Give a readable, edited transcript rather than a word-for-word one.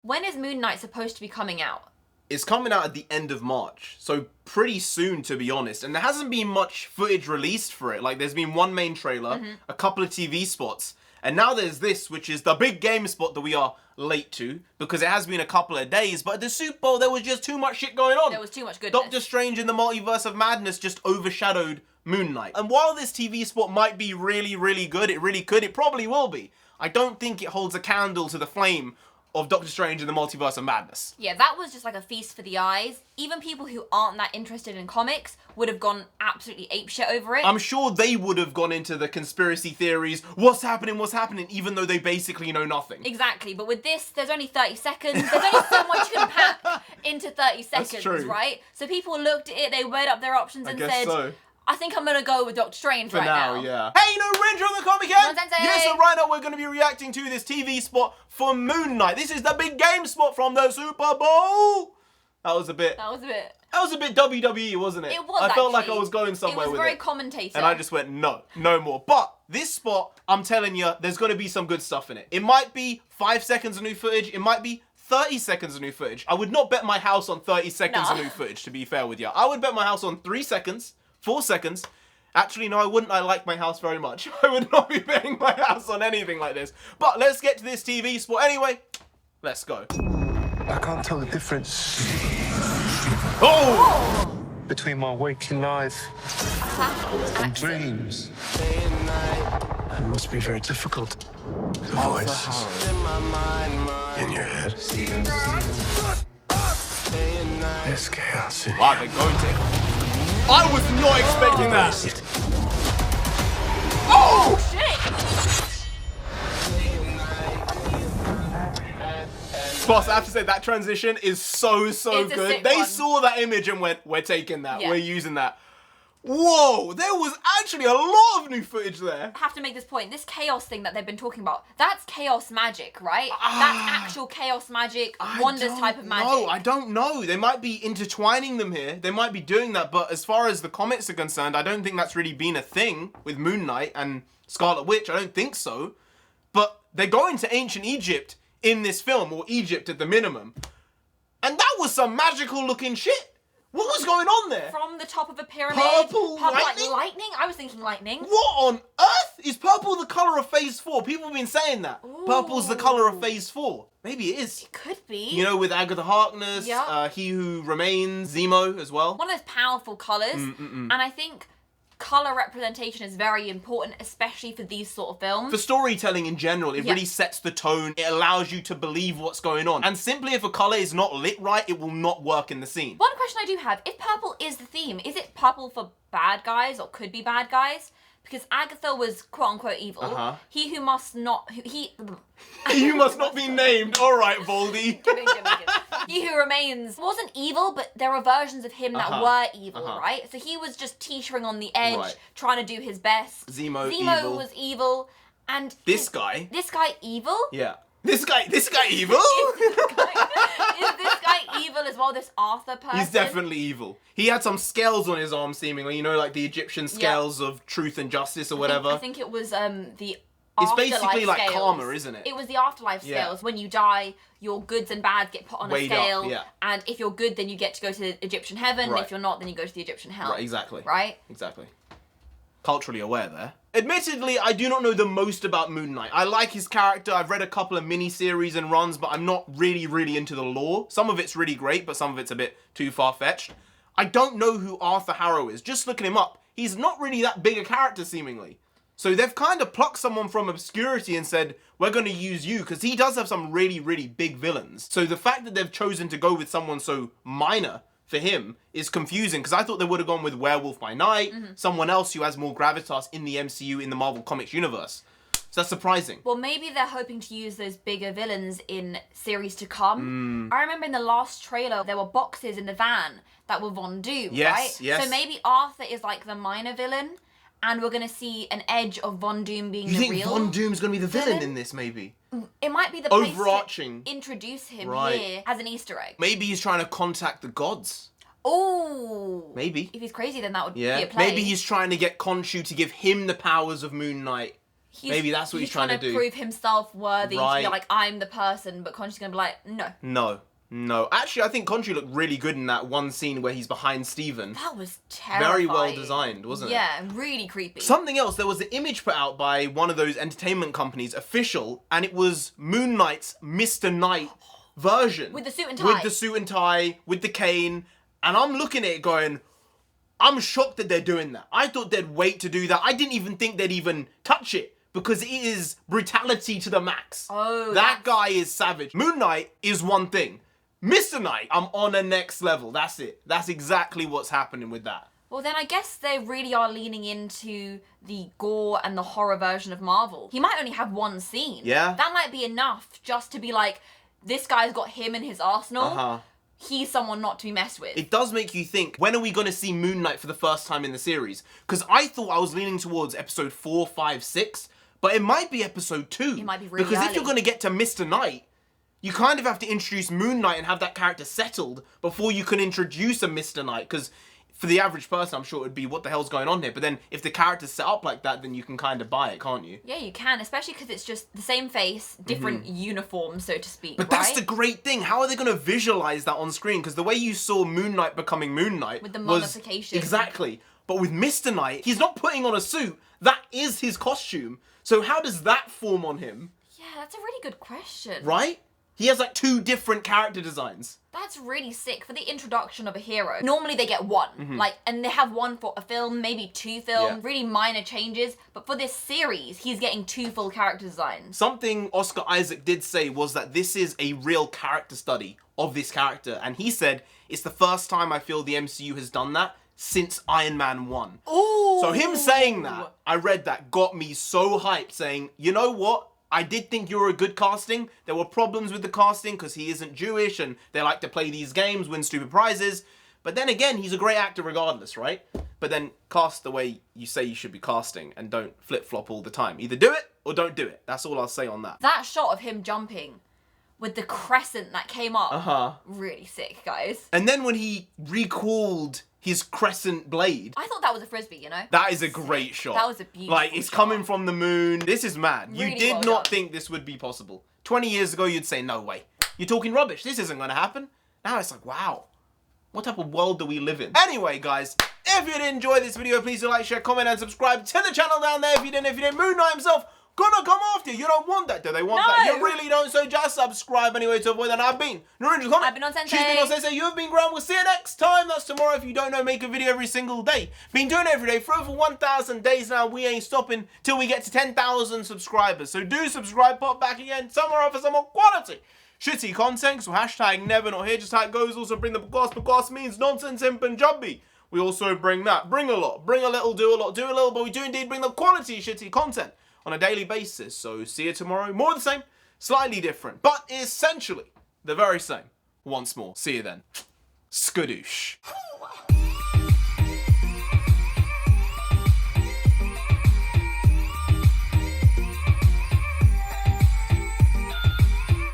When is Moon Knight supposed to be coming out? It's coming out at the end of March, so pretty soon, to be honest. And there hasn't been much footage released for it. Like, there's been one main trailer, a couple of TV spots, and now there's this, which is the big game spot that we are late to, because it has been a couple of days, but at the Super Bowl, there was just too much shit going on. There was too much goodness. Doctor Strange in the Multiverse of Madness just overshadowed Moon Knight. And while this TV spot might be really, really good, it really could, it probably will be, I don't think it holds a candle to the flame of Doctor Strange in the Multiverse of Madness. Yeah, that was just like a feast for the eyes. Even people who aren't that interested in comics would have gone absolutely apeshit over it. I'm sure they would have gone into the conspiracy theories, what's happening, even though they basically know nothing. Exactly, but with this, there's only 30 seconds. There's only so much you can pack into 30 seconds, That's true. Right? So people looked at it, they weighed up their options and said, so. I think I'm gonna go with Doctor Strange For now, yeah. Hey, NarendraTheComic here! Yes, so right now we're going to be reacting to this TV spot for Moon Knight. This is the big game spot from the Super Bowl! That was a bit WWE, wasn't it? It was, I felt like actually. I was going somewhere with it. It was very commentator. And I just went, no more. But this spot, I'm telling you, there's going to be some good stuff in it. It might be 5 seconds of new footage. It might be 30 seconds of new footage. I would not bet my house on 30 seconds of new footage, to be fair with you. I would bet my house on 3 seconds. 4 seconds. Actually, no, I wouldn't. I like my house very much. I would not be betting my house on anything like this. But let's get to this TV spot anyway. Let's go. I can't tell the difference between my waking life and dreams. It must be very difficult. The voice in your head. There's chaos in here. Wow, they're going to... I was not expecting that. Oh, shit! Boss, I have to say, that transition is so good. They saw that image and went, we're taking that. Yeah. We're using that. Whoa, there was actually a lot of new footage there. I have to make this point. This chaos thing that they've been talking about, that's chaos magic, right? That's actual chaos magic, Wanda's type of magic. No, I don't know. They might be intertwining them here. They might be doing that, but as far as the comics are concerned, I don't think that's really been a thing with Moon Knight and Scarlet Witch. I don't think so. But they're going to ancient Egypt in this film, or Egypt at the minimum. And that was some magical looking shit. What was going on there? From the top of a pyramid. Purple lightning? Like lightning? I was thinking lightning. What on earth? Is purple the colour of Phase 4? People have been saying that. Ooh. Purple's the colour of Phase 4. Maybe it is. It could be. You know, with Agatha Harkness, He Who Remains, Zemo as well. One of those powerful colours. And I think colour representation is very important, especially for these sort of films. For storytelling in general, it really sets the tone. It allows you to believe what's going on. And simply if a colour is not lit right, it will not work in the scene. One question I do have, if purple is the theme, is it purple for bad guys or could be bad guys? Because Agatha was quote-unquote evil. He who must not... He who must not be named. All right, Voldy. Kidding. He Who Remains wasn't evil, but there were versions of him that were evil, right? So he was just teetering on the edge, trying to do his best. Zemo was evil. And this guy evil? Yeah. This guy evil? Is this guy evil as well, this Arthur person? He's definitely evil. He had some scales on his arm, seemingly. You know, like the Egyptian scales of truth and justice or whatever. I think it was the It's basically like scales. karma, isn't it? It was the afterlife scales. When you die, your goods and bads get put on a scale. And if you're good, then you get to go to the Egyptian heaven. If you're not, then you go to the Egyptian hell. Right, exactly. Right? Exactly. Culturally aware there. Admittedly, I do not know the most about Moon Knight. I like his character. I've read a couple of mini-series and runs, but I'm not really into the lore. Some of it's really great, but some of it's a bit too far-fetched. I don't know who Arthur Harrow is. Just looking him up, he's not really that big a character, seemingly. So they've kind of plucked someone from obscurity and said, we're going to use you, because he does have some really big villains. So the fact that they've chosen to go with someone so minor for him is confusing, because I thought they would have gone with Werewolf by Night, someone else who has more gravitas in the MCU, in the Marvel Comics universe. So that's surprising. Well, maybe they're hoping to use those bigger villains in series to come. I remember in the last trailer, there were boxes in the van that were Von Doom, right? Yes. So maybe Arthur is like the minor villain, and we're going to see an edge of Von Doom being the real. You think Von Doom's going to be the villain in this, maybe? It might be the place overarching to introduce him here as an Easter egg. Maybe he's trying to contact the gods. Oh. Maybe. If he's crazy, then that would be a play. Maybe he's trying to get Khonshu to give him the powers of Moon Knight Maybe that's what he's trying to do. Prove himself worthy to Right. be like, I'm the person, but Khonshu's gonna be like, no. No. Actually, I think Khonshu looked really good in that one scene where he's behind Steven. That was terrifying. Very well designed, wasn't it? Yeah, really creepy. Something else, there was an image put out by one of those entertainment companies, official, and it was Moon Knight's Mr. Knight version. With the suit and tie. With the suit and tie, with the cane, and I'm looking at it going, I'm shocked that they're doing that. I thought they'd wait to do that. I didn't even think they'd even touch it, because it is brutality to the max. Oh, that guy is savage. Moon Knight is one thing. Mr. Knight, I'm on a next level. That's it. That's exactly what's happening with that. Well, then I guess they really are leaning into the gore and the horror version of Marvel. He might only have one scene. Yeah. That might be enough just to be like, this guy's got him in his arsenal. He's someone not to be messed with. It does make you think, when are we going to see Moon Knight for the first time in the series? Because I thought I was leaning towards episode 4, 5, 6, but it might be episode 2. It might be really Because if early. you're going to get to Mr. Knight, you kind of have to introduce Moon Knight and have that character settled before you can introduce a Mr. Knight. Because for the average person, I'm sure it would be, what the hell's going on here? But then if the character's set up like that, then you can kind of buy it, can't you? Yeah, you can, especially because it's just the same face, different uniform, so to speak. But that's the great thing. How are they going to visualize that on screen? Because the way you saw Moon Knight becoming Moon Knight with the was mummification. Exactly. But with Mr. Knight, he's not putting on a suit. That is his costume. So how does that form on him? Yeah, that's a really good question. Right? He has like 2 different character designs. That's really sick for the introduction of a hero. Normally they get one, and they have one for a film, maybe 2 films, really minor changes. But for this series, he's getting 2 full character designs. Something Oscar Isaac did say was that this is a real character study of this character. And he said, it's the first time I feel the MCU has done that since Iron Man 1. Ooh! So him saying that, I read that, got me so hyped, saying, you know what? I did think you were a good casting. There were problems with the casting because he isn't Jewish and they like to play these games, win stupid prizes. But then again, he's a great actor regardless, right? But then cast the way you say you should be casting and don't flip-flop all the time. Either do it or don't do it. That's all I'll say on that. That shot of him jumping with the crescent that came up, really sick, guys. And then when he recalled his crescent blade. I thought that was a frisbee, you know? That is a great shot. That was a beautiful Like, it's shot. coming from the moon. This is mad. Really You did well not done. think this would be possible. 20 years ago, you'd say, no way. You're talking rubbish. This isn't going to happen. Now it's like, wow. What type of world do we live in? Anyway, guys, if you did enjoy this video, please do like, share, comment, and subscribe to the channel down there. If you didn't, Moon Knight himself gonna come after you. You don't want that, do they want that? You really don't, so just subscribe anyway to avoid that. I've been NarendraTheComic. I've been on Sensei. She's been on Sensei. You have been Graham. We'll see you next time. That's tomorrow. If you don't know, make a video every single day. Been doing it every day for over 1,000 days now. We ain't stopping till we get to 10,000 subscribers. So do subscribe, pop back again tomorrow for some more quality shitty content. So hashtag never not here, just how it goes. Also bring the Bakwas. Bakwas means nonsense in Punjabi. We also bring that. Bring a lot. Bring a little, do a lot. Do a little, but we do indeed bring the quality shitty content on a daily basis. So see you tomorrow. More of the same, slightly different, but essentially the very same. Once more. See you then. Skadoosh.